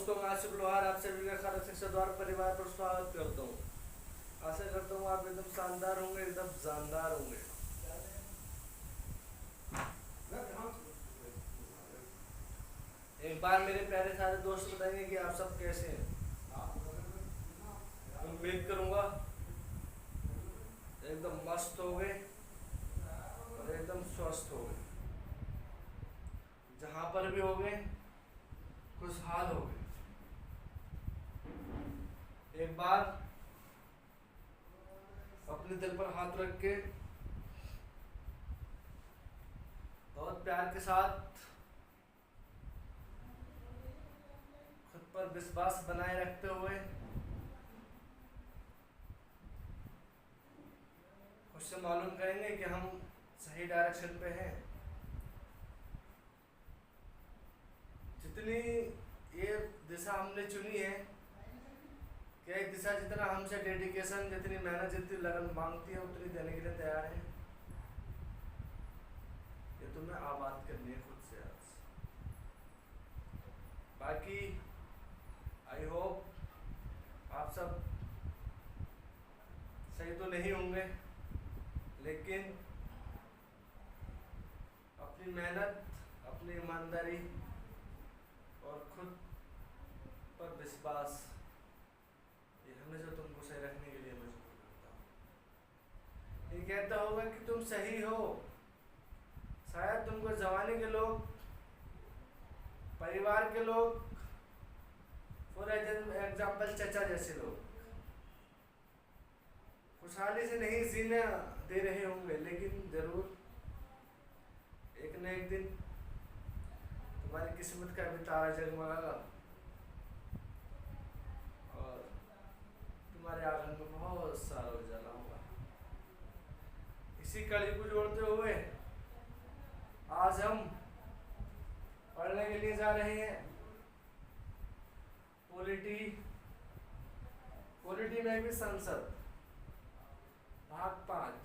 दोस्तों, मैं आशिफ लोहार आप सभी का खाना शिक्षा द्वार परिवार पर स्वागत करता हूँ। आशा करता हूँ आप एकदम शानदार होंगे, एकदम जानदार होंगे। एक बार मेरे प्यारे सारे दोस्त बताएंगे कि आप सब कैसे हैं। उम्मीद करूँगा एकदम मस्त हो गए और एकदम स्वस्थ हो गए। जहाँ पर भी हो गए खुशहाल हो गए। एक बार अपने दिल पर हाथ रख के बहुत प्यार के साथ खुद पर विश्वास बनाए रखते हुए खुद से मालूम करेंगे कि हम सही डायरेक्शन पे हैं। जितनी ये दिशा हमने चुनी है, क्या एक दिशा जितना हमसे डेडिकेशन, जितनी मेहनत, जितनी लगन मांगती है उतनी देने के लिए तैयार है। ये तुम्हें आबाद करनी है खुद से आज। बाकी आई होप आप सब सही तो नहीं होंगे, लेकिन अपनी मेहनत, अपनी ईमानदारी और खुद पर विश्वास ये हमेशा तुमको सही रखने के लिए मजबूर करता हूँ। ये कहता होगा कि तुम सही हो, शायद तुमको जवानी के लोग, परिवार के लोग, फॉर एग्जाम्पल चचा जैसे लोग खुशहाली से नहीं जीने दे रहे होंगे, लेकिन जरूर एक न एक दिन तुम्हारी किस्मत का भी तारा जगमगाएगा और तुम्हारे आंगन में बहुत सारा उजाला होगा। इसी कड़ी को जोड़ते हुए आज हम पढ़ने के लिए जा रहे हैं पॉलिटी में भी संसद भाग 5।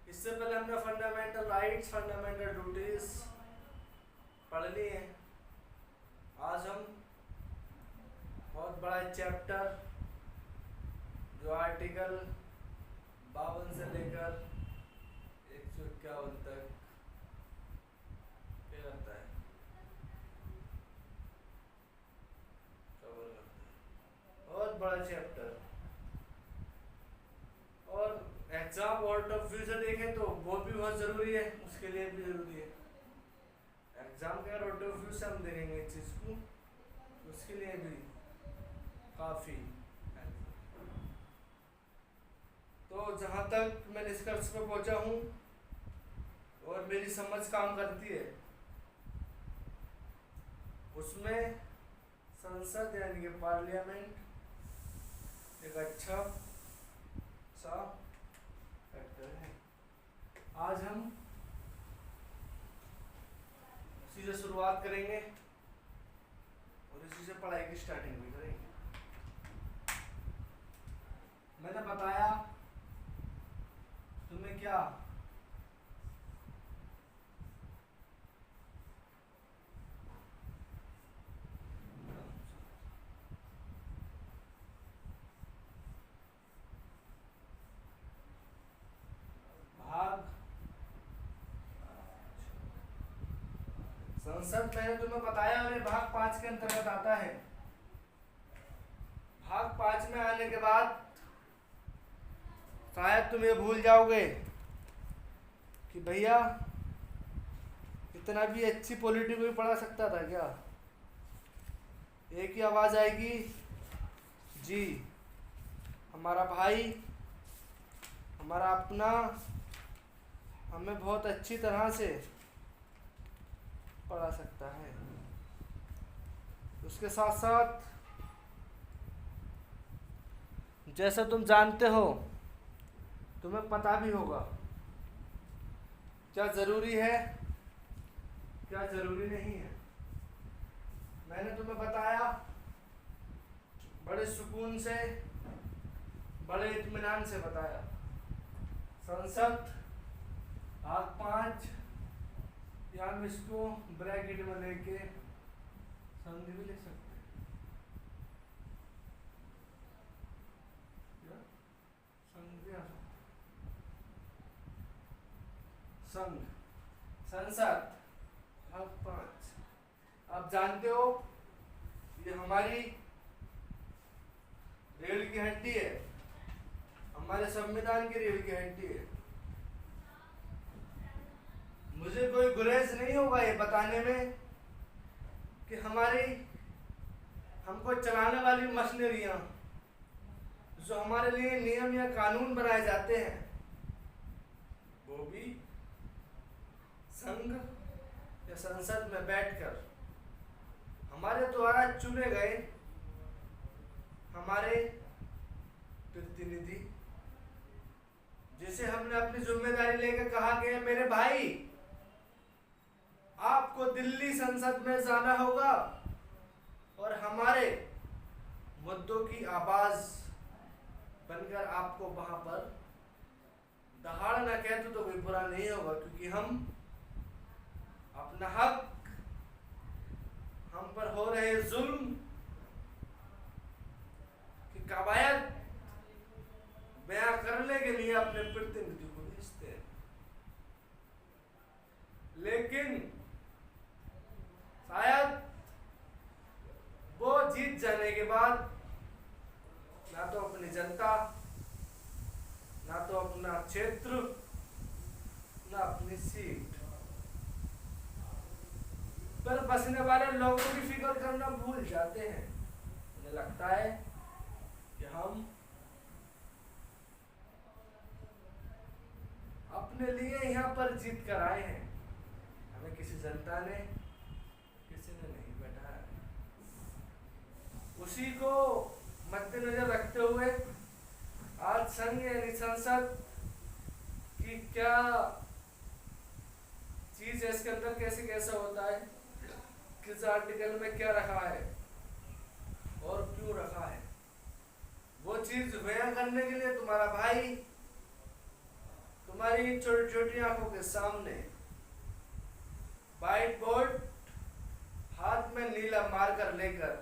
इससे पहले हमने फंडामेंटल राइट्स, फंडामेंटल ड्यूटीज पढ़ ली है। आज हम बहुत बड़ा चैप्टर जो आर्टिकल 52 से लेकर 151 तक क्या करता है, कवर करता है। बहुत बड़ा चैप्टर और एग्जाम पॉइंट ऑफ व्यू से देखें तो वो भी बहुत ज़रूरी है, उसके लिए भी ज़रूरी है। एग्जाम के पॉइंट ऑफ व्यू से हम देखेंगे इस चीज़ को, उसके लिए भी काफ़ी। तो जहाँ तक मैं निष्कर्ष पर पहुँचा हूँ और मेरी समझ काम करती है, उसमें संसद यानी कि पार्लियामेंट एक अच्छा सा फैक्टर है। आज हम इसी से शुरुआत करेंगे और इसी से पढ़ाई की स्टार्टिंग भी करेंगे। मैंने बताया तुम्हें क्या संसद मैंने तुम्हें बताया और ये भाग 5 के अंतर्गत आता है। भाग 5 में आने के बाद शायद तुम ये भूल जाओगे कि भैया इतना भी अच्छी पॉलिटी को भी पढ़ा सकता था क्या। एक ही आवाज़ आएगी, जी हमारा भाई, हमारा अपना हमें बहुत अच्छी तरह से पढ़ा सकता है। उसके साथ साथ जैसा तुम जानते हो, तुम्हें पता भी होगा क्या ज़रूरी है, क्या ज़रूरी नहीं है। मैंने तुम्हें बताया बड़े सुकून से, बड़े इत्मीनान से बताया। संसद भाग 5 या हम इसको ब्रैकेट में लेके संघ भी लिख सकते हैं या संघ भी आ सकता है। संघ, संसद, भाग 5। आप जानते हो ये हमारी रीढ़ की हड्डी है, हमारे संविधान की रीढ़ की हड्डी है। मुझे कोई गुरेज नहीं होगा ये बताने में कि हमारी हमको चलाने वाली मशीनरियां, जो हमारे लिए नियम या कानून बनाए जाते हैं, वो भी संघ या संसद में बैठकर हमारे द्वारा चुने गए हमारे प्रतिनिधि, जिसे हमने अपनी जिम्मेदारी लेकर कहा गया मेरे भाई आपको दिल्ली संसद में जाना होगा और हमारे मुद्दों की आवाज बनकर आपको वहां पर दहाड़ना कहते तो कोई बुरा नहीं होगा, क्योंकि हम अपना हक, हम पर हो रहे जुल्म की कवायद बयां करने के लिए अपने प्रतिनिधि को भेजते हैं। लेकिन शायद वो जीत जाने के बाद ना तो अपनी जनता, ना तो अपना क्षेत्र, ना अपनी सीट पर बसने वाले लोगों की फिक्र करना भूल जाते हैं। मुझे लगता है कि हम अपने लिए यहाँ पर जीत कर आए हैं, हमें किसी जनता ने, किसी ने नहीं बैठाया। उसी को मद्देनजर रखते हुए आज संघ यानी संसद की क्या चीज है, इसके अंदर कैसे कैसा होता है, किस आर्टिकल में क्या रखा है और क्यों रखा है, वो चीज बयां करने के लिए तुम्हारा भाई तुम्हारी छोटी छोटी आंखों के सामने व्हाइट बोर्ड हाथ में नीला मार्कर लेकर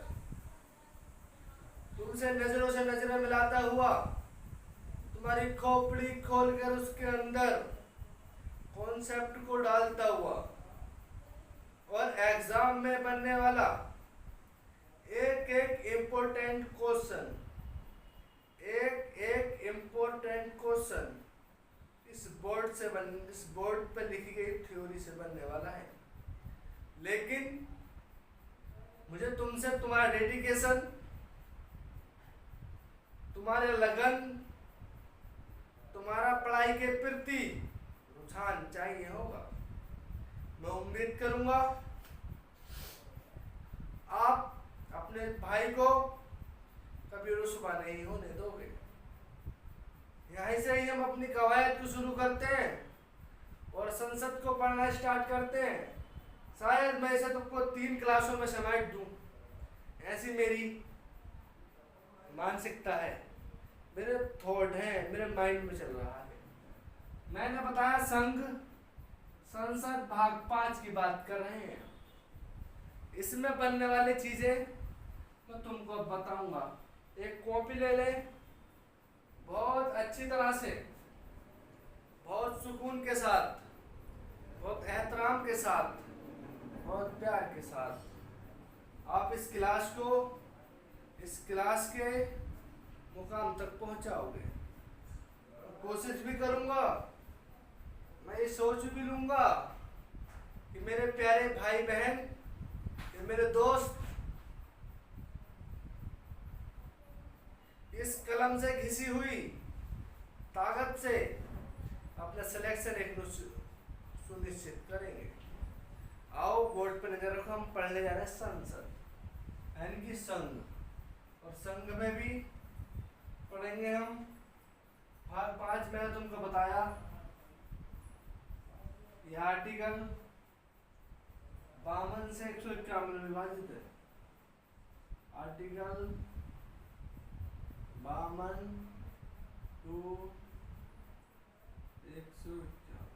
तुमसे नजरों से नजरें मिलाता हुआ, तुम्हारी खोपड़ी खोलकर उसके अंदर कॉन्सेप्ट को डालता हुआ और एग्जाम में बनने वाला एक एक इम्पोर्टेंट क्वेश्चन, एक एक इम्पोर्टेंट क्वेश्चन इस बोर्ड पर लिखी गई थ्योरी से बनने वाला है। लेकिन मुझे तुमसे तुम्हारा डेडिकेशन, तुम्हारे लगन, तुम्हारा पढ़ाई के प्रति रुझान चाहिए होगा। मैं उम्मीद करूंगा आप अपने भाई को कभी रुस्वा नहीं होने दोगे। यहीं से ही हम अपनी कवायद को शुरू करते हैं और संसद को पढ़ना स्टार्ट करते हैं। शायद मैं इसे तुमको 3 क्लासों में समेट दूं, ऐसी मेरी मानसिकता है, मेरे थॉट हैं, मेरे माइंड में चल रहा है। मैंने बताया संघ संसद भाग 5 की बात कर रहे हैं। इसमें बनने वाली चीजें मैं तुमको बताऊंगा। एक कॉपी ले ले, बहुत अच्छी तरह से, बहुत सुकून के साथ, बहुत एहतराम के साथ, बहुत प्यार के साथ आप इस क्लास के मुकाम तक पहुंचाओगे। कोशिश भी करूंगा, मैं ये सोच भी लूंगा कि मेरे प्यारे भाई बहन, ये मेरे दोस्त इस कलम से घिसी हुई ताकत से अपना सिलेक्शन एक सुनिश्चित करेंगे। आओ बोर्ड पर नजर रखो, हम पढ़ने जा रहे हैं संसद यानी कि संघ, और संघ में भी पढ़ेंगे हम भाग 5। मैंने तुमको बताया यह आर्टिकल 52 से 151 में विभाजित है। आर्टिकल 52 टू 151,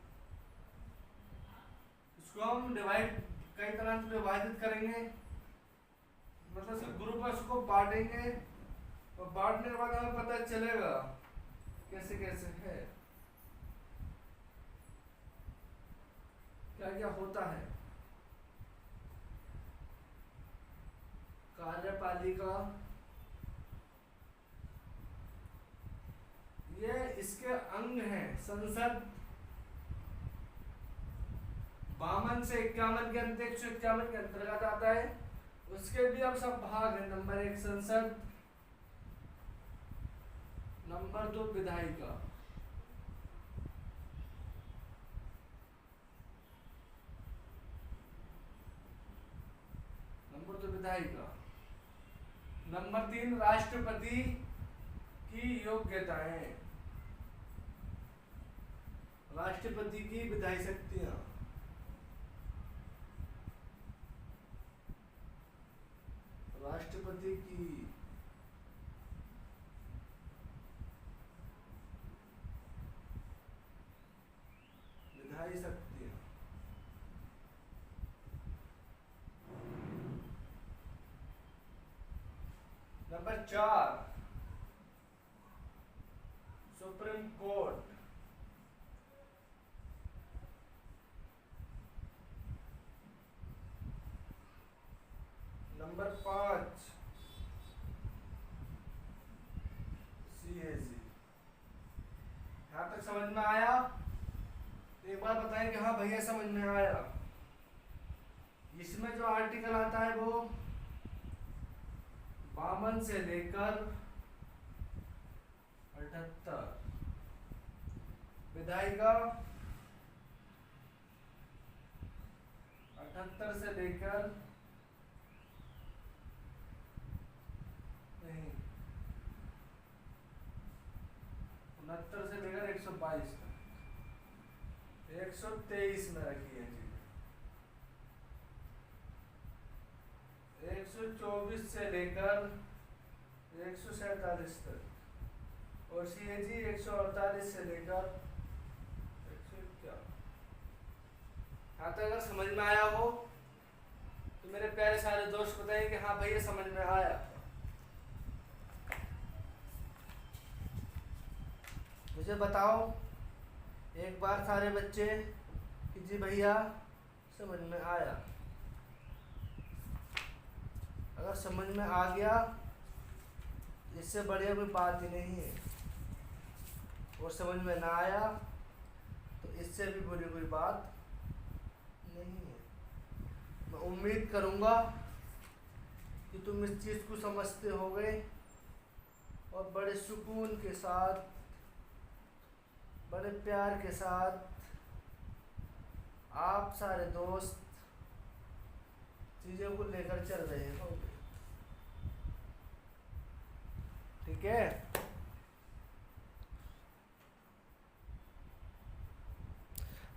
इसको हम डिवाइड कई तरह से विभाजित करेंगे। मतलब सिर्फ ग्रुप है, उसको बांटेंगे और बांटने के बाद हमें पता चलेगा कैसे कैसे है, क्या क्या होता है। कार्यपालिका ये इसके अंग हैं। संसद 52 से 51 के अंत 151 के अंतर्गत आता है। उसके भी अब सब भाग है। नंबर 1 संसद, नंबर 2 विधायिका, नंबर 2 विधायिका, नंबर 3 राष्ट्रपति की योग्यताएं, राष्ट्रपति की विधायी शक्तियां, राष्ट्रपति की विधायी शक्तियां। Number 4 supreme court, number 5 CAG। यहाँ तक समझ में आया? एक बार बताएं कि हाँ भैया समझ में आया। इसमें जो आर्टिकल आता है वो 52 से लेकर 78, विधायिका 78 से लेकर 69 से लेकर 122 तक, 123 में रखी है जी। 124 से लेकर 147 तक और CAG 148 से लेकर 151। हाँ तो अगर समझ में आया हो तो मेरे प्यारे सारे दोस्त बताइए कि हाँ भैया समझ में आया। मुझे बताओ एक बार सारे बच्चे कि जी भैया समझ में आया। अगर समझ में आ गया इससे बढ़िया कोई बात ही नहीं है, और समझ में ना आया तो इससे भी बुरी कोई बात नहीं है। मैं उम्मीद करूँगा कि तुम इस चीज़ को समझते होगे और बड़े सुकून के साथ, बड़े प्यार के साथ आप सारे दोस्त चीज़ों को लेकर चल रहे होंगे। ठीक है?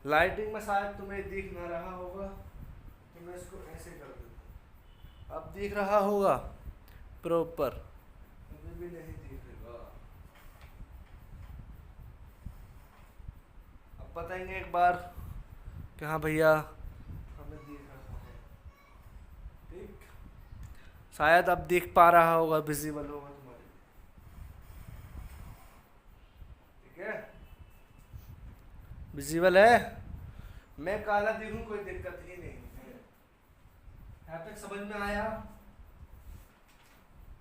लाइटिंग में शायद तुम्हें दिख ना रहा होगा तो मैं इसको ऐसे कर देता हूँ। अब दिख रहा होगा प्रॉपर? अभी भी नहीं दिखेगा। अब बताएंगे एक बार कि हाँ भैया हमें दिख रहा है। ठीक, शायद अब दिख पा रहा होगा, विजिबल होगा तुम्हारे। ठीक है, विजिबल है। मैं काला दिखूं कोई दिक्कत ही नहीं है। यहाँ तक समझ में आया?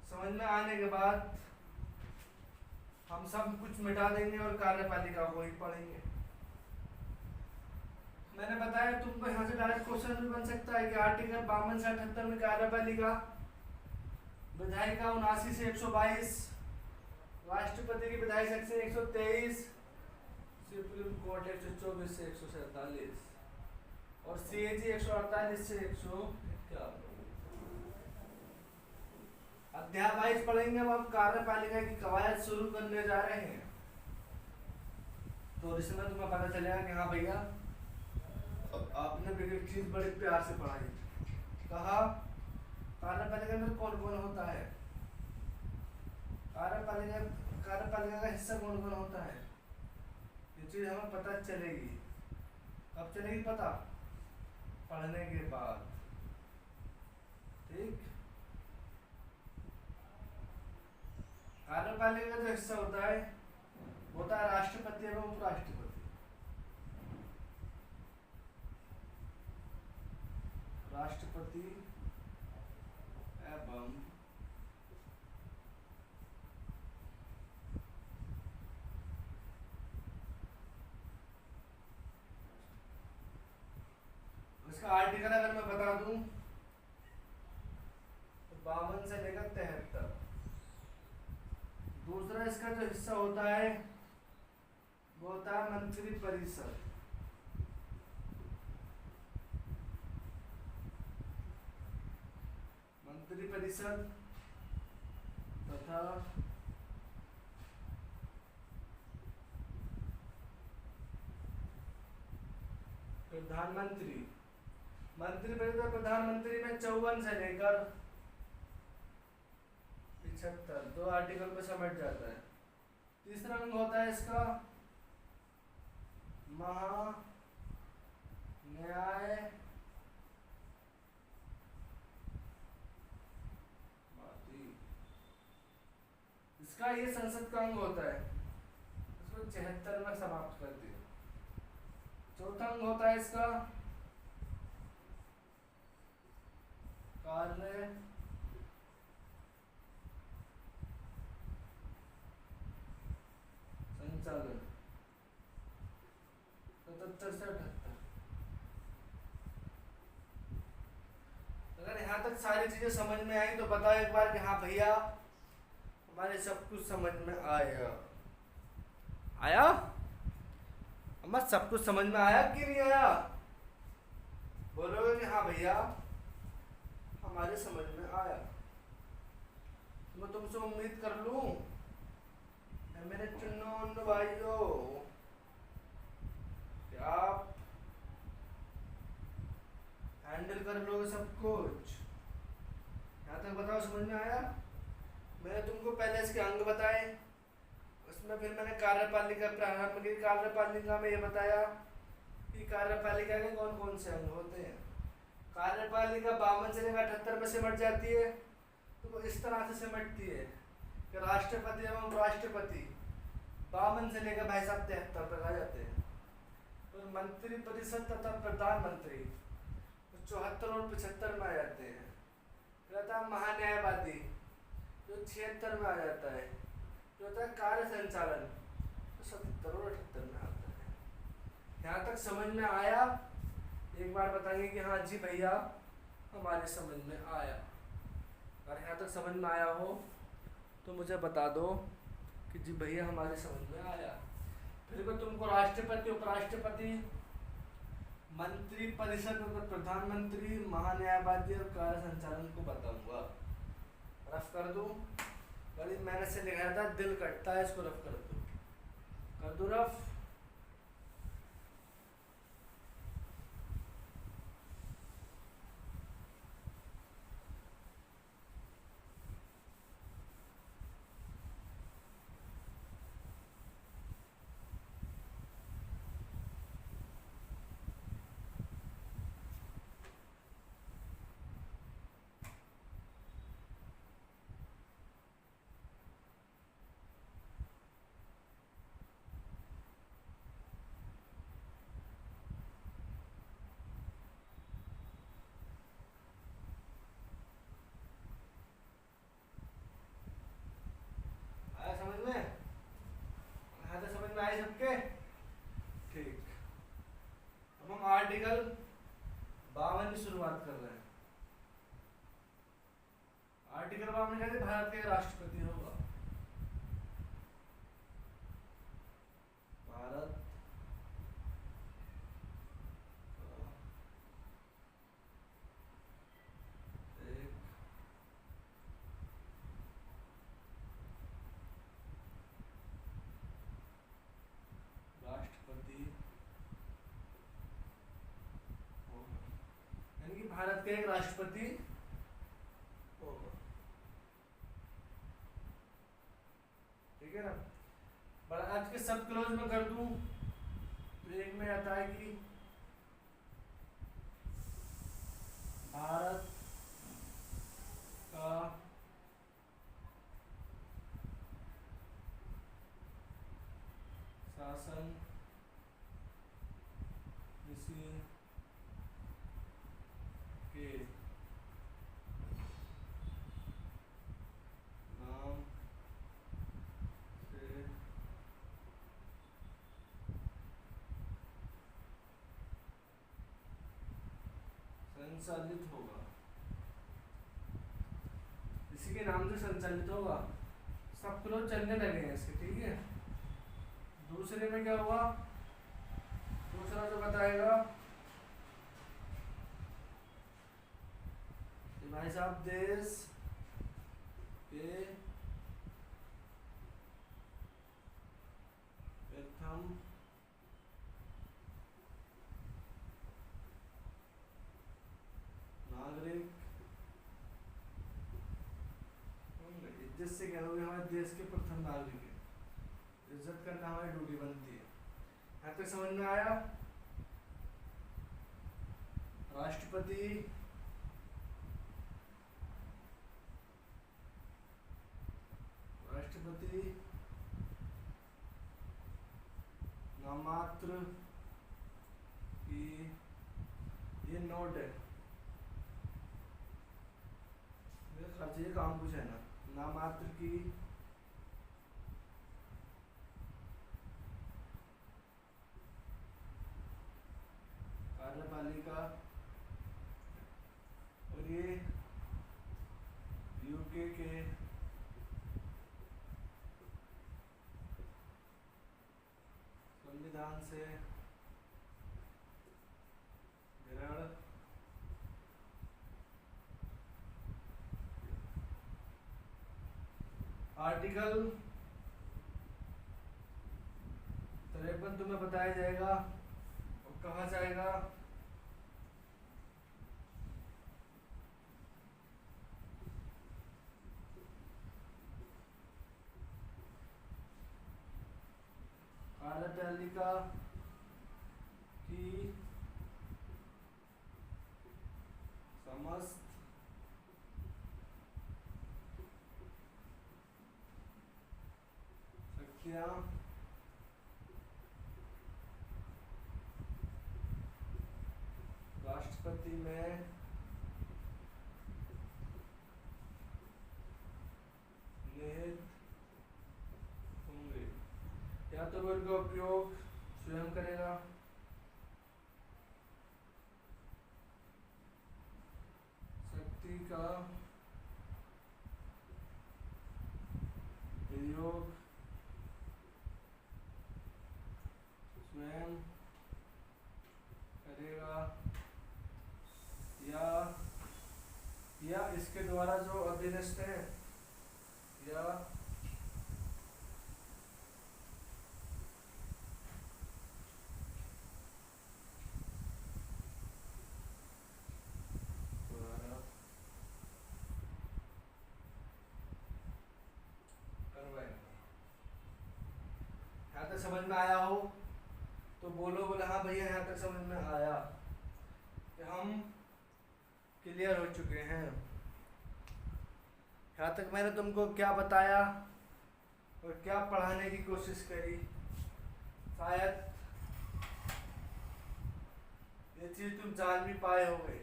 समझ में आने के बाद हम सब कुछ मिटा देंगे और कार्यपालिका को ही पढ़ेंगे। मैंने बताया तुमको यहाँ से डायरेक्ट क्वेश्चन भी बन सकता है कि आर्टिकल 52 से 78 में कार्यपालिका, विधायिका 79 से 122, राष्ट्रपति की विधायी शक्ति 123, सुप्रीम कोर्ट 124 से 147 और CAG 148 से 151। अध्याय 22 पढ़ेंगे। अब कार्यपालिका की कवायद शुरू करने जा रहे हैं, तो इसमें तुम्हें पता चलेगा कि हाँ भैया आपने भी एक चीज बड़े प्यार से पढ़ाई। कहा कार्यपालिका में कौन कौन होता है, कार्यपालिका का हिस्सा कौन कौन होता है, ये चीज हमें पता चलेगी। कब चलेगी पता? पढ़ने के बाद। ठीक, कार्यपालिका का जो हिस्सा होता है वो होता है राष्ट्रपति एवं उपराष्ट्रपति। राष्ट्रपति एवं इसका आर्टिकल अगर मैं बता दूं तो 52 से लेकर 73। दूसरा इसका जो हिस्सा होता है वो होता है मंत्री परिषद। मंत्री परिषद तथा प्रधानमंत्री। मंत्री परिषद प्रधानमंत्री में 54 से लेकर 75 दो आर्टिकल पे समेट जाता है। तीसरा अंग होता है इसका महा न्याय इसका ये संसद का अंग होता है, इसको 76 में समाप्त कर दिया। चौथा अंग होता है इसका कार्य संचालन 77 से 78। अगर यहाँ तक सारी चीजें समझ में आई तो बताओ एक बार कि हाँ भैया हमारे सब कुछ समझ में आया। आया अम्मा, सब कुछ समझ में आया कि नहीं आया? बोलोगे कि हाँ भैया हमारे समझ में आया। मैं तुमसे उम्मीद कर लूं मेरे चुन्नू भाइयों कि आप हैंडल कर लोगे सब कुछ। यहाँ तक बताओ समझ में आया? मैंने तुमको पहले इसके अंग बताए, उसमें फिर मैंने कार्यपालिका प्रारंभ की। कार्यपालिका में ये बताया कि कार्यपालिका के कौन कौन से अंग होते हैं। कार्यपालिका 52 से लेकर 78 में सिमट जाती है। तो वो इस तरह से सिमटती है कि राष्ट्रपति एवं राष्ट्रपति 52 से लेकर भाई साहब 73 तक आ जाते हैं। तो मंत्री परिषद तथा प्रधानमंत्री 74 और 75 में आ जाते हैं। रहता महान्यायवादी जो 76 में आ जाता है। जो होता है कार्य संचालन तो 77 और 78 में आता है। यहाँ तक समझ में आया? एक बार बताएंगे कि हाँ जी भैया हमारे समझ में आया। अगर यहाँ तक समझ में आया हो तो मुझे बता दो कि जी भैया हमारे समझ में आया। फिर मैं तुमको राष्ट्रपति, उपराष्ट्रपति, मंत्री परिषद, प्रधानमंत्री, महान्यायवादी और कार्य संचालन को बताऊंगा। रफ कर दूं? बड़ी मेहनत से लिखाया था, दिल कटता है, इसको रफ कर दूं रफ। समझ में? हाँ तो समझ में आए सबके? ठीक। अब हम आर्टिकल 52 की शुरुआत कर रहे हैं। आर्टिकल 52 कहते भारत के राष्ट्रपति होगा। भारत भारत का एक राष्ट्रपति होगा। ठीक है ना? बड़ा आज के सब क्लोज में कर दूं तो एक में आता है कि भारत का शासन किसी के नाम से संचालित होगा, इसी के नाम से संचालित होगा। सब फ्लो चलने लगे हैं इसके, ठीक है। दूसरे में क्या हुआ, दूसरा जो बताएगा कि भाई साहब देश के प्रथम नागरिक, इज्जत से कहोगे हमारे देश के प्रथम नागरिक है, इज्जत करना हमारी ड्यूटी बनती है। यहाँ तक समझ में आया। राष्ट्रपति नामात्र की, ये नोट है, मेरे ख्याल से ये काम कुछ है ना, नामात्र की कार्यपालिका, और ये यूके के संविधान से ग्रहण आर्टिकल 53 तुम्हें बताया जाएगा और कहा जाएगा कार्यपालिका की समस्त शक्तियां राष्ट्रपति में निहित होंगे, या तो वो इनका उपयोग स्वयं करेगा शक्ति का प्रयोग स्वयं करेगा, या इसके द्वारा जो अधीनस्थ है, या समझ में आया हो तो बोलो, बोले हाँ भैया यहाँ तक समझ में आया, कि हम क्लियर हो चुके हैं। यहाँ तक मैंने तुमको क्या बताया और क्या पढ़ाने की कोशिश करी, शायद ये चीज़ तुम जान भी पाए होगे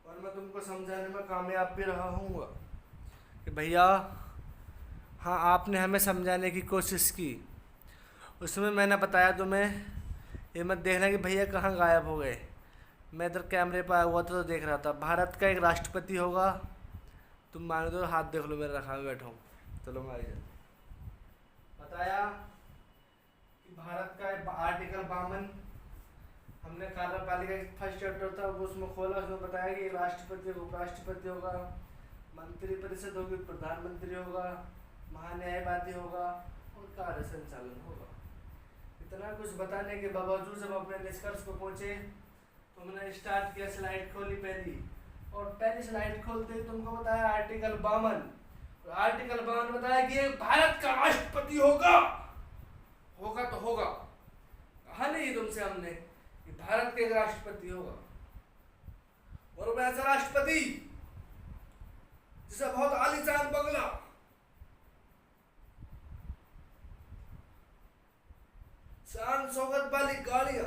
और मैं तुमको समझाने में कामयाब भी रहा हूँगा कि भैया हाँ आपने हमें समझाने की कोशिश की। उसमें मैंने बताया तुम्हें ये मत देखना कि भैया कहाँ गायब हो गए, मैं इधर कैमरे पर आया हुआ था तो देख रहा था। भारत का एक राष्ट्रपति होगा, तुम मानो तो हाथ देख लो मेरा रखा हुआ बैठा हूँ, चलो मैं बताया कि भारत का आर्टिकल 52 हमने कार्यपालिका फर्स्ट चैप्टर था वो उसमें खोला, उसमें बताया कि राष्ट्रपति उपराष्ट्रपति होगा, मंत्रिपरिषद होगी, प्रधानमंत्री होगा, महान्यायवादी होगा और कार्य संचालन होगा। इतना कुछ बताने के बावजूद जब अपने निष्कर्ष को पहुंचे तो हमने स्टार्ट किया, स्लाइड खोली पहली, और पहली स्लाइड खोलते ही तुमको बताया आर्टिकल 52, और आर्टिकल 52 बताया कि भारत का राष्ट्रपति होगा, होगा तो होगा, कहा नहीं तुमसे हमने कि भारत के राष्ट्रपति होगा, और वह ऐसा राष्ट्रपति जिसे बहुत आलीशान बंगला, शान शौकत वाली गाड़ियां,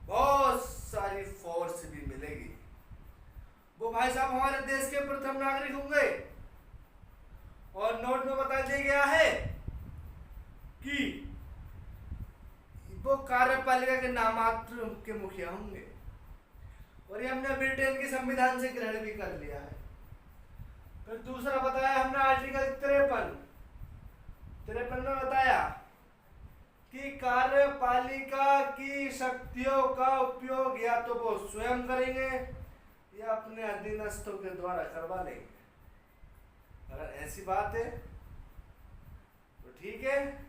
बहुत सारी फोर्स भी मिलेगी। वो भाई साहब हमारे देश के प्रथम नागरिक होंगे। और नोट में बता दिया गया है कि वो कार्यपालिका के नामात्र के मुखिया होंगे। और ये हमने ब्रिटेन के संविधान से ग्रहण भी कर लिया है। फिर दूसरा बताया हमने आर्टिकल 53 में बताया कि कार्यपालिका की शक्तियों का उपयोग या तो वो स्वयं करेंगे या अपने अधीनस्थों के द्वारा करवा लेंगे। अगर ऐसी बात है तो ठीक है,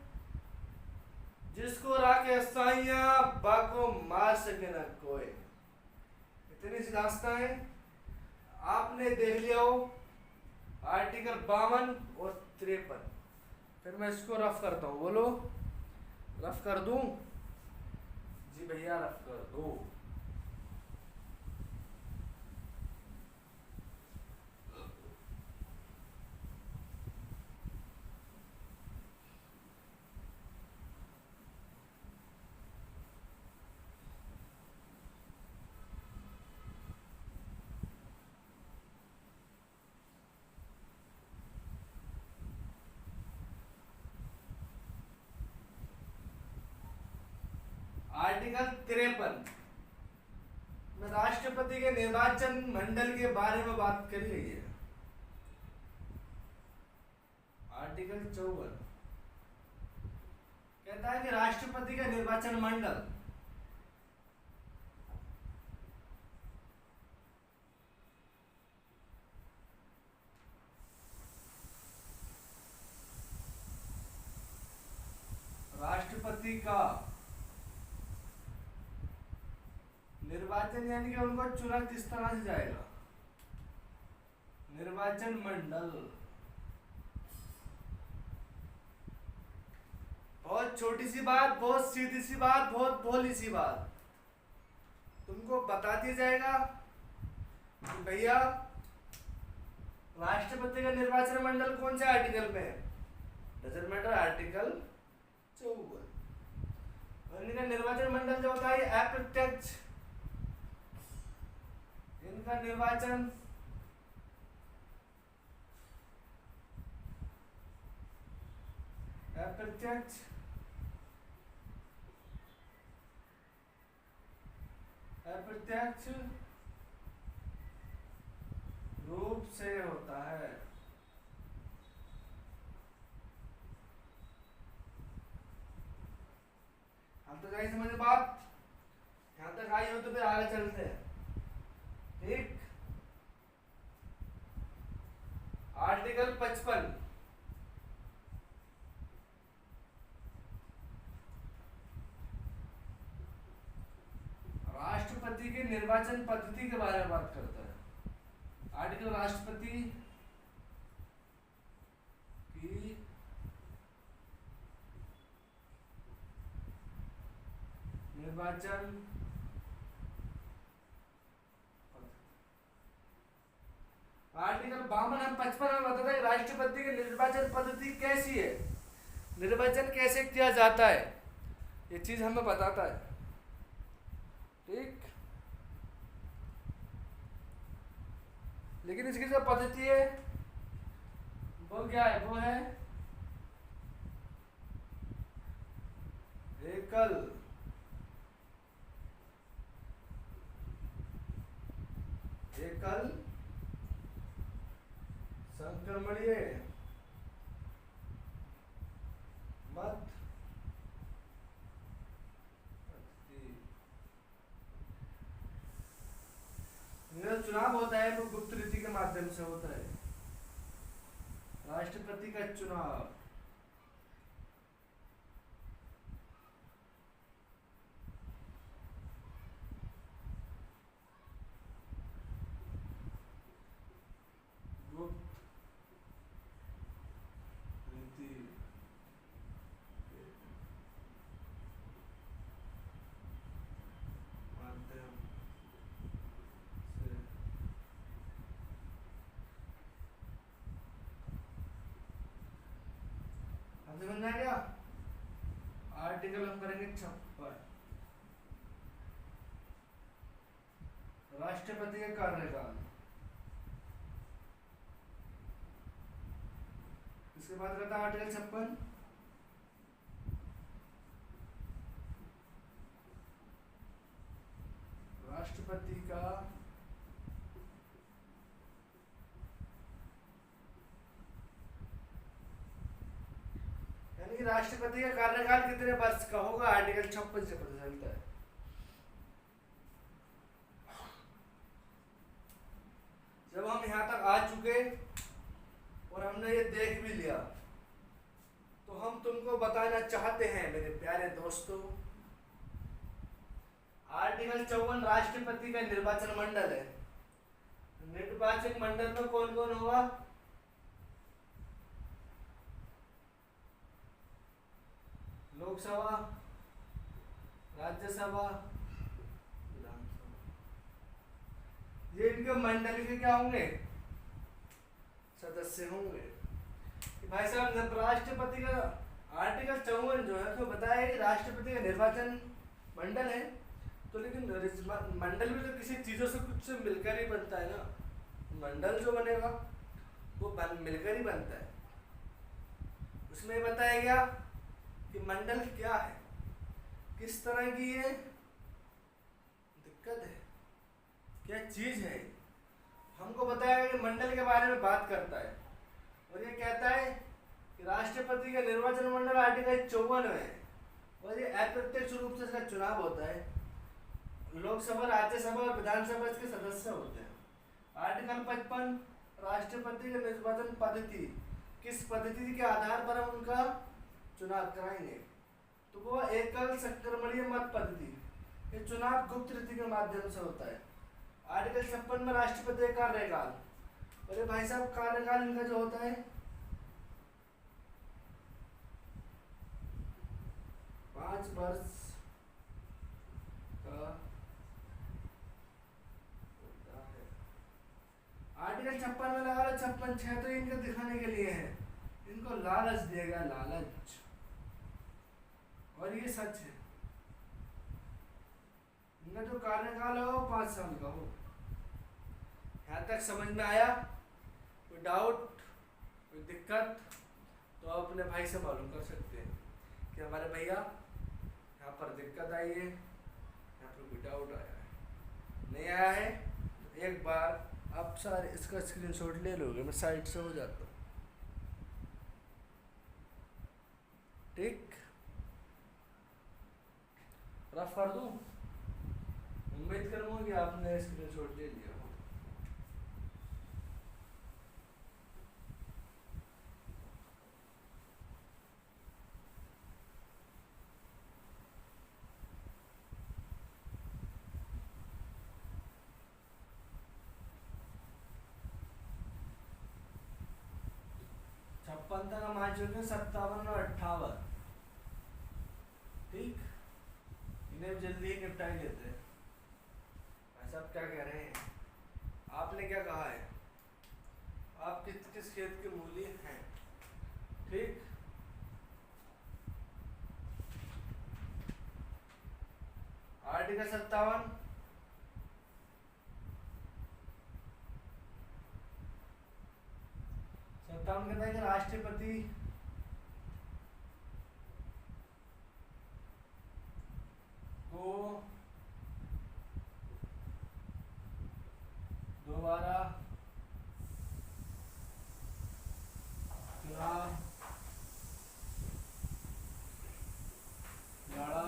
जिसको राके साइया बाको मार सके ना कोई, इतनी सी दास्तां है। आपने देख लिया हो आर्टिकल 52 और 53। फिर मैं इसको रफ करता हूँ, बोलो रफ कर दूं? जी भैया रफ कर दो। आर्टिकल 53 में राष्ट्रपति के निर्वाचन मंडल के बारे में बात कर ली है। आर्टिकल 54 कहता है कि राष्ट्रपति का निर्वाचन मंडल राष्ट्रपति का निर्वाचन यानी कि उनको चुना किस तरह से जाएगा, निर्वाचन मंडल। बहुत छोटी सी बात, बहुत सीधी सी बात, बहुत भोली सी बात तुमको बता दिया जाएगा कि भैया राष्ट्रपति का निर्वाचन मंडल कौन से आर्टिकल में है, डजंट मैटर, आर्टिकल 54। इनका निर्वाचन मंडल जो होता है अप्रत्यक्ष, इनका निर्वाचन अप्रत्यक्ष अप्रत्यक्ष रूप से होता है। हम तो जाइए समझ बात, यहां तक आई हो तो फिर आगे चलते हैं। ठीक, आर्टिकल 55 राष्ट्रपति के निर्वाचन पद्धति के बारे में बात करता है। आर्टिकल राष्ट्रपति की निर्वाचन आर्टिकल 52 और 55 में बताता है राष्ट्रपति की निर्वाचन पद्धति कैसी है, निर्वाचन कैसे किया जाता है, ये चीज हमें बताता है। ठीक, लेकिन इसकी जो पद्धति है वो क्या है, वो है एकल संक्रमणीय मत चुनाव होता है वो गुप्त रीति के माध्यम से होता है, राष्ट्रपति का चुनाव। समझ में आ गया? आर्टिकल हम करेंगे 56। राष्ट्रपति का कार्यकाल। इसके बाद कहता है आर्टिकल 56, राष्ट्रपति का यानी राष्ट्रपति का कार्यकाल कितने वर्ष का होगा, आर्टिकल 56 से पता चलता है। जब हम यहाँ तक आ चुके और हमने ये देख भी लिया, तो हम तुमको बताना चाहते हैं मेरे प्यारे दोस्तों, आर्टिकल 54 राष्ट्रपति का निर्वाचन मंडल है। निर्वाचन मंडल में कौन कौन होगा, लोकसभा, राज्यसभा, विधानसभा, ये इनके मंडल के क्या होंगे, सदस्य होंगे। भाई साहब जब राष्ट्रपति का आर्टिकल 54 जो है तो बताया कि राष्ट्रपति का निर्वाचन मंडल है, तो लेकिन मंडल भी तो किसी चीजों से कुछ से मिलकर ही बनता है ना, मंडल जो बनेगा वो मिलकर ही बनता है। उसमें बताया गया कि मंडल क्या है, किस तरह की ये दिक्कत है, क्या चीज है। हमको बताया गया कि मंडल के बारे में बात करता है और ये कहता है कि राष्ट्रपति का निर्वाचन मंडल आर्टिकल 54 में है और ये अप्रत्यक्ष रूप से इसका चुनाव होता है। लोकसभा, राज्यसभा और विधानसभा इसके सदस्य होते हैं। आर्टिकल 55 राष्ट्रपति का निर्वाचन पद्धति, किस पद्धति के आधार पर हम उनका चुनाव कराएंगे, तो वो एकल संक्रमणीय मत पद्धति, ये चुनाव गुप्त रीति के माध्यम से होता है। आर्टिकल 56 में राष्ट्रपति का कार्यकाल, अरे भाई साहब कार्यकाल इनका जो होता है 5 वर्ष का होता है। आर्टिकल 56 में लगा लो 56 तो इनको दिखाने के लिए है, इनको लालच दिया गया, लालच, और ये सच है। इनका जो कार्यकाल हो 5 साल का हो। यहाँ तक समझ में आया? कोई डाउट, कोई दिक्कत तो आप अपने भाई से मालूम कर सकते हैं कि हमारे भैया यहाँ पर दिक्कत आई है, यहाँ पर कोई डाउट आया है, नहीं आया है तो एक बार आप सारे इसका स्क्रीनशॉट ले लोगे, मैं साइड से हो जाता हूँ, ठीक, रफ कर दूँ? उम्मीद करूँगा कि आपने स्क्रीनशॉट ले लिया हो। छप्पन तक हम आ चुके हैं, 57 और 58, ठीक, इन्हें जल्दी ही निपटाई लेते हैं। भाई साहब क्या कह रहे हैं, आपने क्या कहा है, आप किस किस खेत के मूली हैं, ठीक, आर्टिकल 57 कहता है कि राष्ट्रपति को दोबारा चुनाव लड़ा,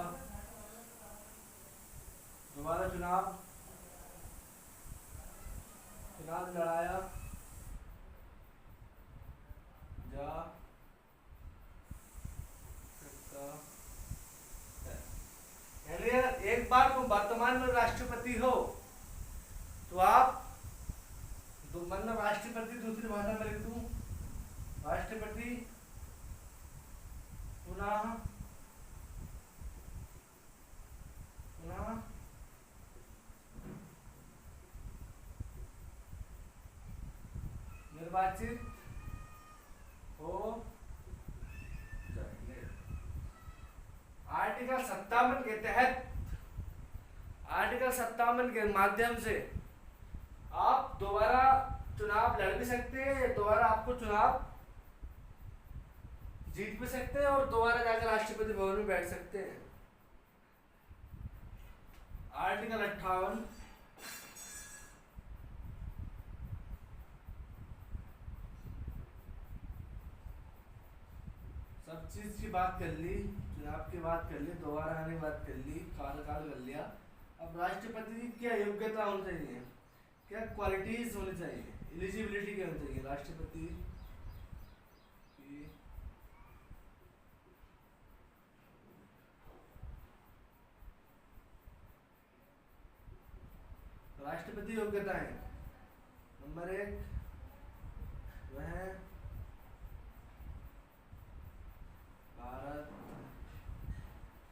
दोबारा चुनाव लड़ाया जा सकता है। एक बार तुम वर्तमान में राष्ट्रपति हो तो आप मतलब राष्ट्रपति, दूसरी भाषा में लिख दूं, राष्ट्रपति पुनः निर्वाचित हो जाएंगे। आर्टिकल 57 के तहत, आर्टिकल 57 के माध्यम से आप दोबारा चुनाव लड़ भी सकते हैं, दोबारा आपको चुनाव जीत भी सकते हैं और दोबारा जाकर राष्ट्रपति भवन में बैठ सकते हैं। आर्टिकल 58 सब चीज की बात कर ली, चुनाव की बात कर ली, दोबारा आने की बात कर ली, कार्यकाल कर लिया। अब राष्ट्रपति की क्या योग्यता होनी चाहिए, क्या क्वालिटीज होनी चाहिए, एलिजिबिलिटी क्या होनी चाहिए राष्ट्रपति की। राष्ट्रपति योग्यताएं नंबर 1 वह भारत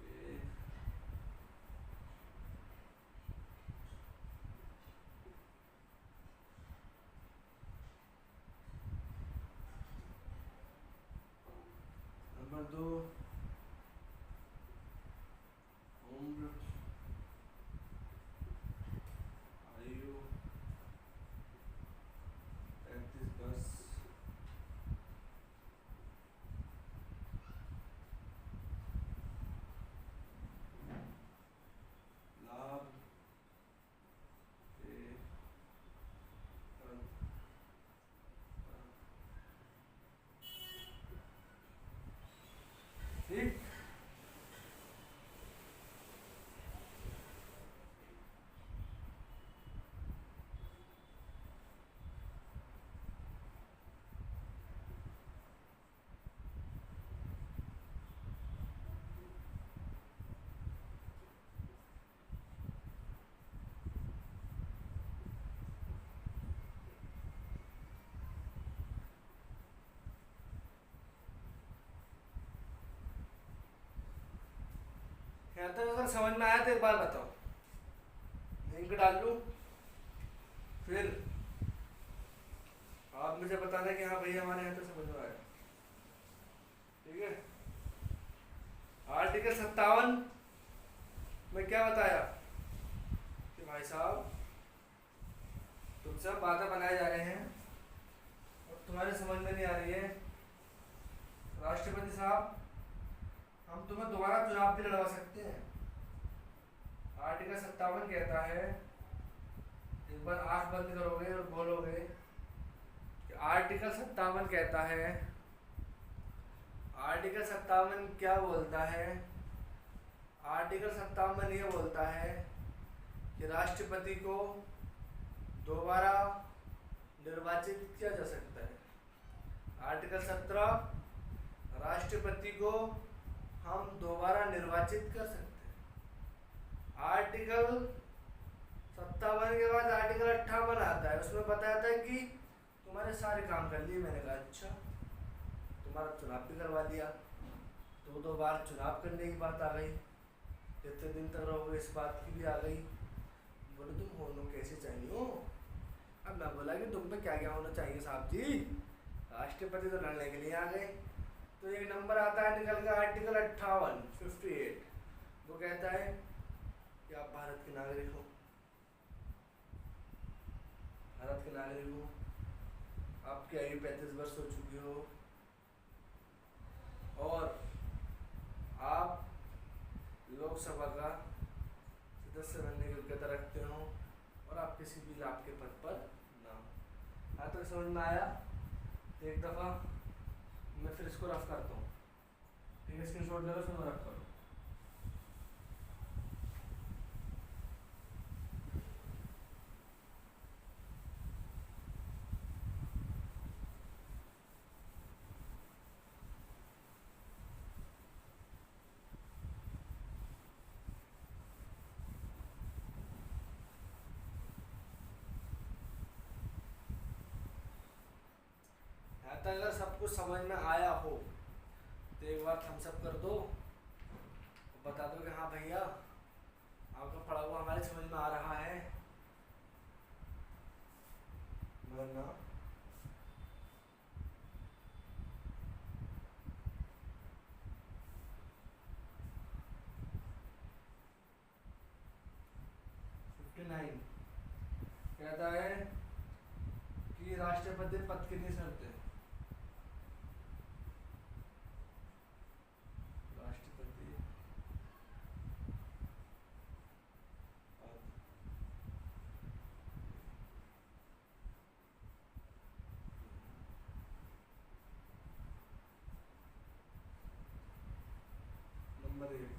के नंबर 2 उम्र आयु 35+। लाभ के ठीक। यहाँ तक अगर समझ में आया तो एक बार बताओ, लिंक डाल लूँ, फिर आप मुझे बताना कि हाँ भैया हमारे यहाँ तो समझ में आया। ठीक है। आर्टिकल 57 में क्या बताया कि भाई साहब तुमसे हम बातें बनाए जा रहे हैं और तुम्हारे समझ में नहीं आ रही है, राष्ट्रपति साहब हम तुम्हें दोबारा चुनाव भी लड़वा सकते हैं। आर्टिकल 57 कहता है, एक बार आंख बंद करोगे और बोलोगे कि आर्टिकल 57 कहता है, आर्टिकल 57 क्या बोलता है, आर्टिकल 57 ये बोलता है कि राष्ट्रपति को दोबारा निर्वाचित किया जा सकता है। आर्टिकल 17 राष्ट्रपति को हम दोबारा निर्वाचित कर सकते हैं। आर्टिकल 57 के बाद आर्टिकल 58 आता है, उसमें बताया था कि तुम्हारे सारे काम कर लिए। मैंने कहा अच्छा, तुम्हारा चुनाव भी करवा दिया, 2 बार चुनाव करने की बात आ गई, कितने दिन तक रहोगे इस बात की भी आ गई। बोले तुम होना कैसे चाहिए हो। अब मैं बोला कि तुम पे क्या क्या होना चाहिए साहब जी, राष्ट्रपति तो लड़ने के लिए आ गए। तो एक नंबर आता है निकल का आर्टिकल 58, वो कहता है कि आप भारत के नागरिक हो, भारत के नागरिक हो, आपकी आयु 35 वर्ष हो चुकी हो और आप लोकसभा का सदस्य बनने की योग्यता रखते हो और आप किसी भी लाभ के पद पर ना हो। हाँ, तो समझ में आया। एक दफ़ा मैं फिर इसको रफ करता हूँ। ठीक है, स्क्रीनशॉट ले लो, फिर मैं रफ करूँ। अगर सब कुछ समझ में आया हो तो एक बार थम्स अप कर दो, बता दो कि हाँ भैया आपका पढ़ा हुआ हमारे समझ में आ रहा है। वरना कहता है नंबर 1।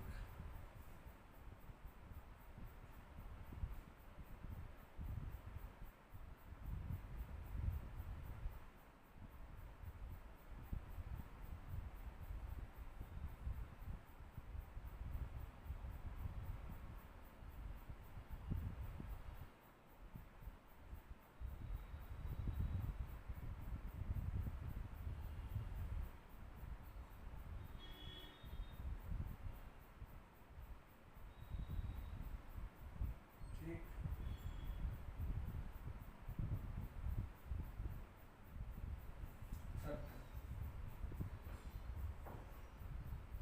ठीक,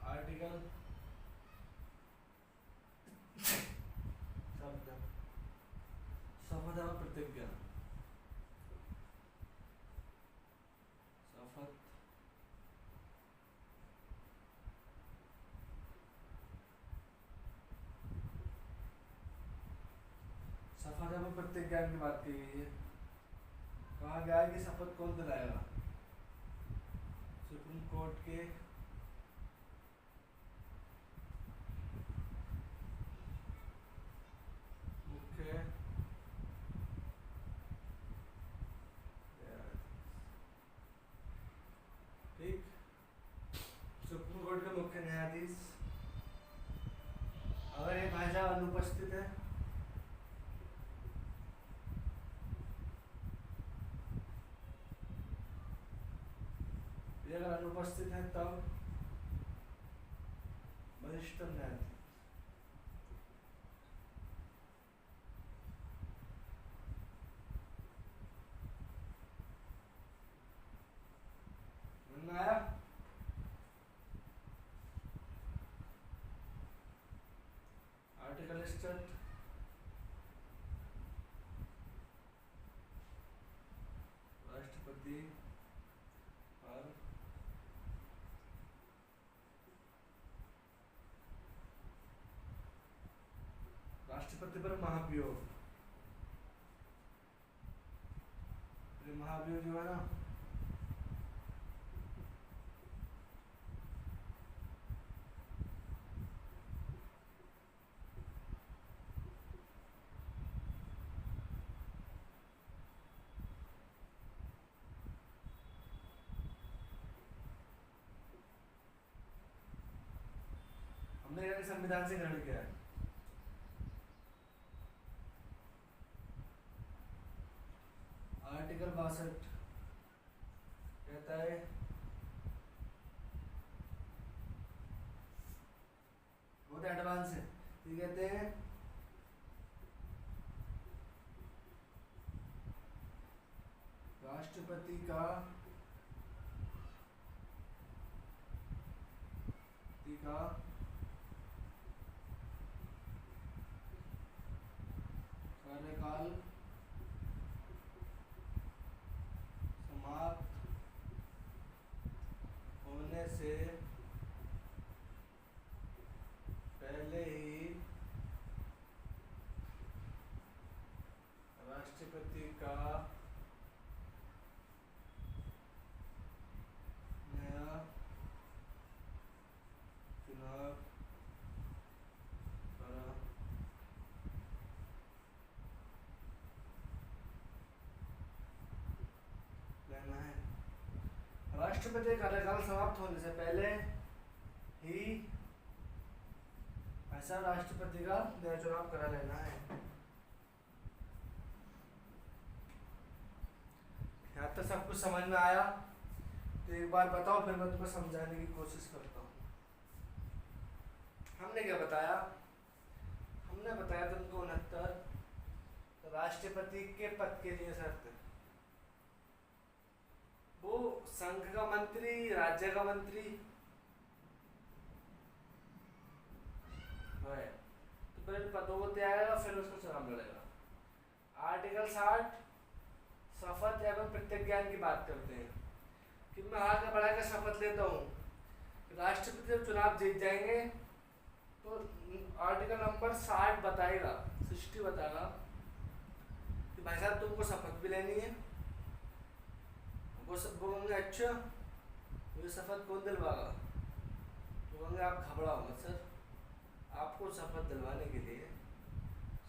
आर्टिकल शब्द शपथ एवं प्रतिज्ञा। शपथ शपथ एवं प्रतिज्ञा की बात की गई है। कहा गया है कि शपथ कौन दिलाएगा? सुप्रीम कोर्ट के मुख्य ठीक, सुप्रीम कोर्ट के मुख्य न्यायाधीश अगर ये भाई साहब अनुपस्थित है ये अगर अनुपस्थित है तब वरिष्ठ न्यायाधीश। आया आर्टिकल स्टेट राष्ट्रपति और राष्ट्रपति पर महाभियोग। ये महाभियोग जो है ना, हमने संविधान से ग्रहण किया है। आर्टिकल 62 कहता है बहुत एडवांस है। ये कहते हैं राष्ट्रपति का कार्यकाल समाप्त होने से पहले ही राष्ट्रपति का नया चुनाव करा लेना है। राष्ट्रपति का कार्यकाल समाप्त होने से पहले ही ऐसा राष्ट्रपति का नया चुनाव करा लेना है। यहाँ तक सब कुछ समझ में आया? तो एक बार बताओ, फिर मैं तुम्हें समझाने की कोशिश करता हूँ। हमने क्या बताया? हमने बताया तुमको 69 राष्ट्रपति के पद के लिए शर्त है। वो संघ का मंत्री, राज्य का मंत्री है तो पहले पदों को त्यागेगा, फिर उसको चुनाव लड़ेगा। आर्टिकल 60 शपथ एवं प्रतिज्ञा की बात करते हैं कि मैं आगे बढ़ा कर शपथ लेता हूँ राष्ट्रपति जब चुनाव जीत जाएंगे तो आर्टिकल नंबर 60 बताएगा, 60 बताएगा कि भाई साहब तुमको शपथ भी लेनी है। वो सब बोलेंगे अच्छा मुझे शपथ कौन दिलवाएगा? तो बोलेंगे आप घबराओ मत सर, आपको शपथ दिलवाने के लिए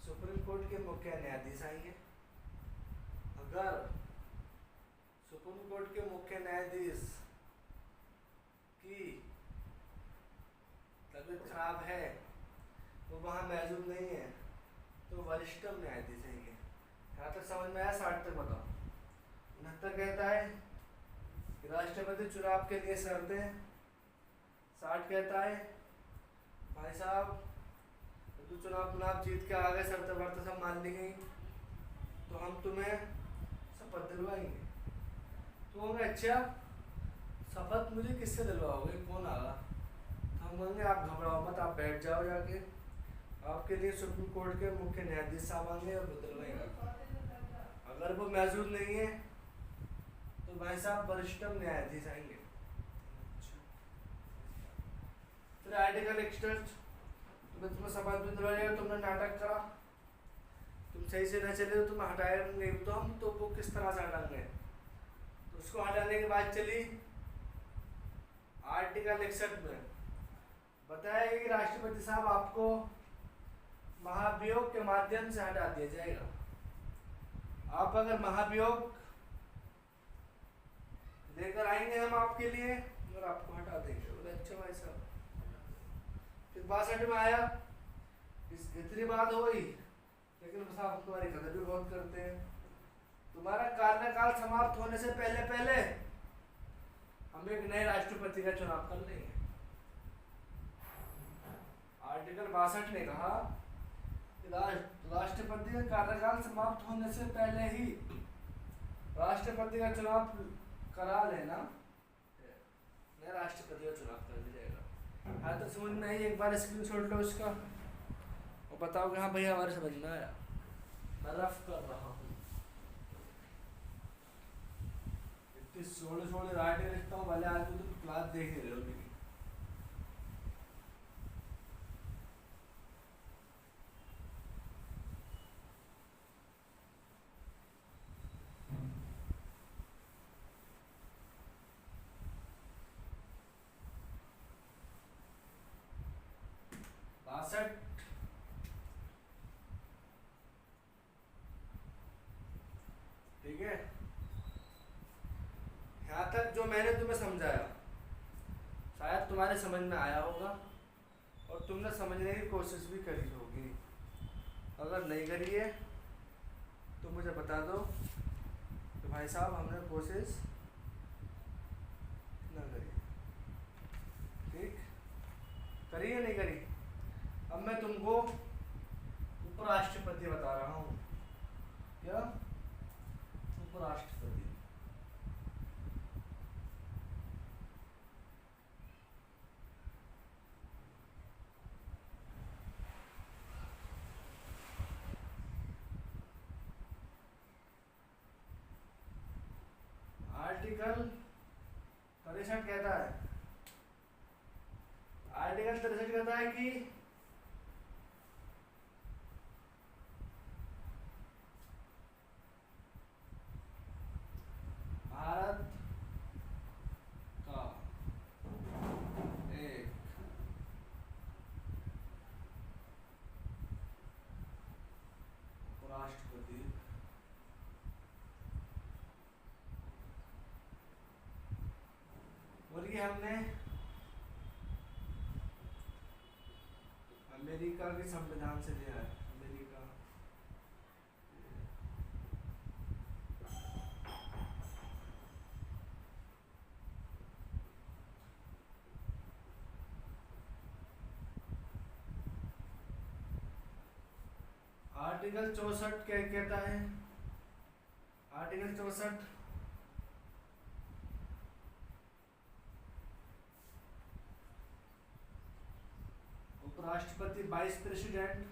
सुप्रीम कोर्ट के मुख्य न्यायाधीश आएंगे। अगर सुप्रीम कोर्ट के मुख्य न्यायाधीश की तबीयत खराब है, वो वहाँ मौजूद नहीं है, तो वरिष्ठतम न्यायाधीश आएंगे। यहाँ तक समझ में आया? 60 तक बताओ। 69 कहता है कि राष्ट्रपति चुनाव के लिए शर्तें। 60 कहता है भाई साहब तो चुनाव जीत के आगे शर्तें वर्त सब मान ली गई, तो हम तुम्हें शपथ दिलवाएंगे। तो होंगे अच्छा शपथ मुझे किससे दिलवाओगे, कौन आगा? तो हम कहेंगे आप घबराओ मत, आप बैठ जाओ जाके, आपके लिए सुप्रीम कोर्ट के मुख्य न्यायाधीश साहब आएंगे और वो दिलवाएंगे। अगर वो मौजूद नहीं है तो भाई साहब वरिष्ठतम न्यायाधीश आएंगे। फिर आर्टिकल 61 तुम्हें शपथ भी दिलवाएगा, तुमने नाटक करा, तुम सही से न चले तो तुम हटाएंगे, तो हम तो वो किस तरह से हटाएंगे? तो उसको हटाने की बात चली आर्टिकल 61 में बताया कि राष्ट्रपति साहब आपको महाभियोग के माध्यम से हटा दिया जाएगा। आप अगर महाभियोग लेकर आएंगे हम आपके लिए और आपको हटा देंगे। बोले अच्छा भाई साहब। फिर 62 में आया, इतनी बात हो गई, लेकिन साहब तुम्हारी कदर भी बहुत करते हैं, तुम्हारा कार्यकाल समाप्त होने से पहले पहले हम एक नए राष्ट्रपति का चुनाव कर लेंगे। आर्टिकल 62 ने कहा कि राष्ट्रपति का कार्यकाल समाप्त होने से पहले ही राष्ट्रपति का चुनाव करा लेना, नया राष्ट्रपति का चुनाव कर दिया जाएगा। हाँ तो समझ में आई? एक बार स्क्रीनशॉट लो उसका और बताओ कि हाँ भैया हमारे समझ में आया। मैं रफ कर रहा हूँ, इतनी सोलह राइटें लिखता हूँ, भले आज तुम क्लास देख ही रहे हो मेरी। ठीक है, यहाँ तक जो मैंने तुम्हें समझाया शायद तुम्हारे समझ में आया होगा और तुमने समझने की कोशिश भी करी होगी। अगर नहीं करी है तो मुझे बता दो कि भाई साहब हमने कोशिश न करी। ठीक, करी या नहीं करी? अब मैं तुमको उपराष्ट्रपति बता रहा हूँ। क्या? उपराष्ट्रपति। आर्टिकल 63 कहता है, आर्टिकल 63 कहता है कि भारत का एक उपराष्ट्रपति और ये हमने अमेरिका के संविधान से लिया है। अमेरिका आर्टिकल 64 क्या कहता है? आर्टिकल 64 उपराष्ट्रपति वाइस प्रेसिडेंट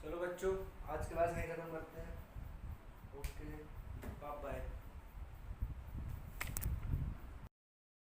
चलो बच्चों आज क्लास नहीं खत्म करते हैं। Okay bye bye.